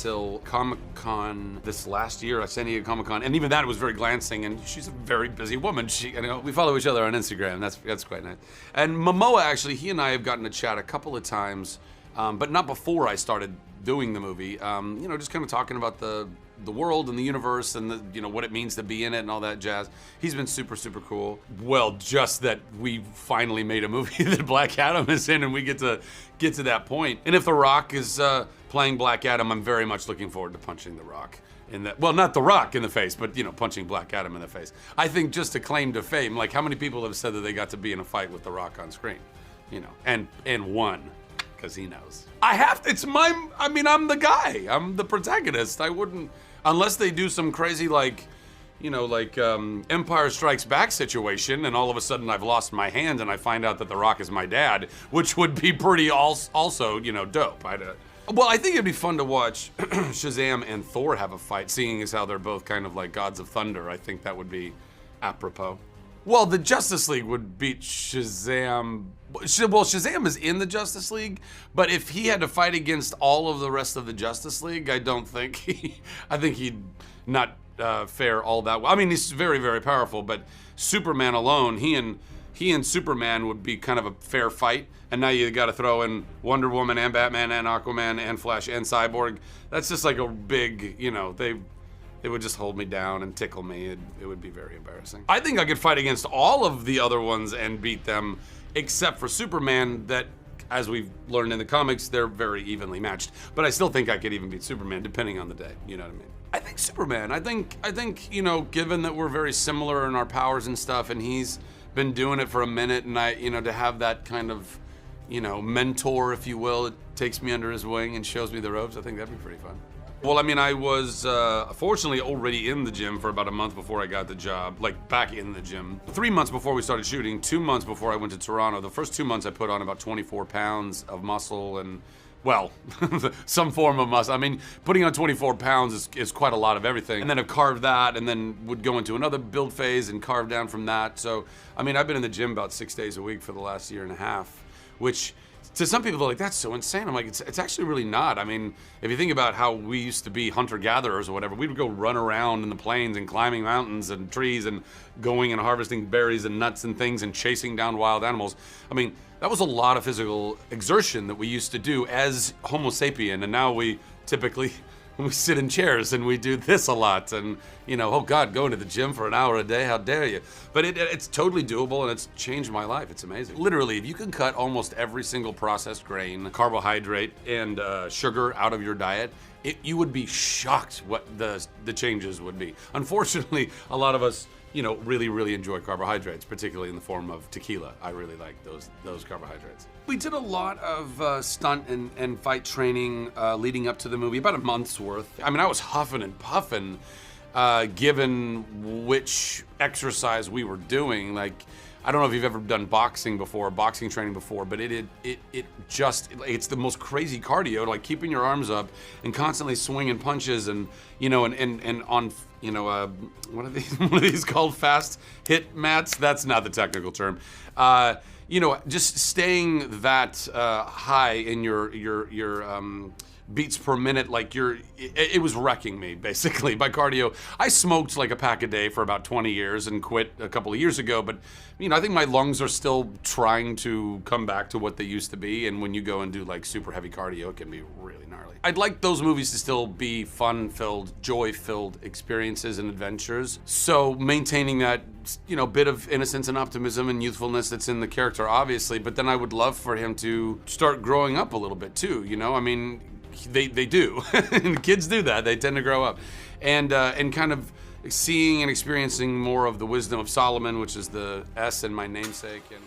until Comic-Con this last year, San Diego Comic-Con, and even that was very glancing, and she's a very busy woman. We follow each other on Instagram, that's quite nice. And Momoa, actually, he and I have gotten to chat a couple of times, but not before I started doing the movie, just kind of talking about the world and the universe and what it means to be in it and all that jazz. He's been super, super cool. Well, just that we finally made a movie that Black Adam is in, and we get to that point. And if The Rock is playing Black Adam, I'm very much looking forward to punching The Rock in that. Well, not The Rock in the face, but punching Black Adam in the face. I think just a claim to fame, like how many people have said that they got to be in a fight with The Rock on screen, and won. Because he knows. I'm the guy. I'm the protagonist. I wouldn't, unless they do some crazy Empire Strikes Back situation, and all of a sudden I've lost my hand and I find out that The Rock is my dad, which would be pretty also, dope. Well, I think it'd be fun to watch Shazam and Thor have a fight, seeing as how they're both kind of like gods of thunder. I think that would be apropos. Well, the Justice League would beat Shazam. Well, Shazam is in the Justice League, but if he had to fight against all of the rest of the Justice League, I think he'd not fare all that well. I mean, he's very, very powerful, but Superman alone, he and Superman would be kind of a fair fight. And now you got to throw in Wonder Woman and Batman and Aquaman and Flash and Cyborg. That's just like a big, they would just hold me down and tickle me. It would be very embarrassing. I think I could fight against all of the other ones and beat them, except for Superman, that, as we've learned in the comics, they're very evenly matched. But I still think I could even beat Superman, depending on the day, you know what I mean? I think Superman, I think, given that we're very similar in our powers and stuff, and he's been doing it for a minute, and to have that kind of, mentor, if you will, it takes me under his wing and shows me the ropes, I think that'd be pretty fun. Well, I was fortunately already in the gym for about a month before I got the job, like back in the gym. 3 months before we started shooting, 2 months before I went to Toronto. The first 2 months I put on about 24 pounds of muscle and, well, some form of muscle. I mean, putting on 24 pounds is quite a lot of everything. And then I've carved that and then would go into another build phase and carve down from that. So, I've been in the gym about 6 days a week for the last year and a half, which, to some people, they're like, that's so insane. I'm like, it's actually really not. If you think about how we used to be hunter-gatherers or whatever, we would go run around in the plains and climbing mountains and trees and going and harvesting berries and nuts and things and chasing down wild animals. That was a lot of physical exertion that we used to do as Homo sapien, and now we typically we sit in chairs and we do this a lot, and oh God, going to the gym for an hour a day, how dare you? But it's totally doable, and it's changed my life. It's amazing. Literally, if you can cut almost every single processed grain, carbohydrate, and sugar out of your diet, you would be shocked what the changes would be. Unfortunately, a lot of us really, really enjoy carbohydrates, particularly in the form of tequila. I really like those carbohydrates. We did a lot of stunt and fight training leading up to the movie, about a month's worth. I was huffing and puffing, given which exercise we were doing. Like, I don't know if you've ever done boxing training before, but it's the most crazy cardio, like keeping your arms up and constantly swinging punches and on what are these called, fast hit mats? That's not the technical term. Just staying that high in your beats per minute, like it was wrecking me, basically. By cardio, I smoked like a pack a day for about 20 years and quit a couple of years ago, but I think my lungs are still trying to come back to what they used to be, and when you go and do like super heavy cardio, it can be really gnarly. I'd like those movies to still be fun-filled, joy-filled experiences and adventures, so maintaining that bit of innocence and optimism and youthfulness that's in the character, obviously, but then I would love for him to start growing up a little bit too, They do. And kids do that. They tend to grow up. And kind of seeing and experiencing more of the wisdom of Solomon, which is the S in my namesake. And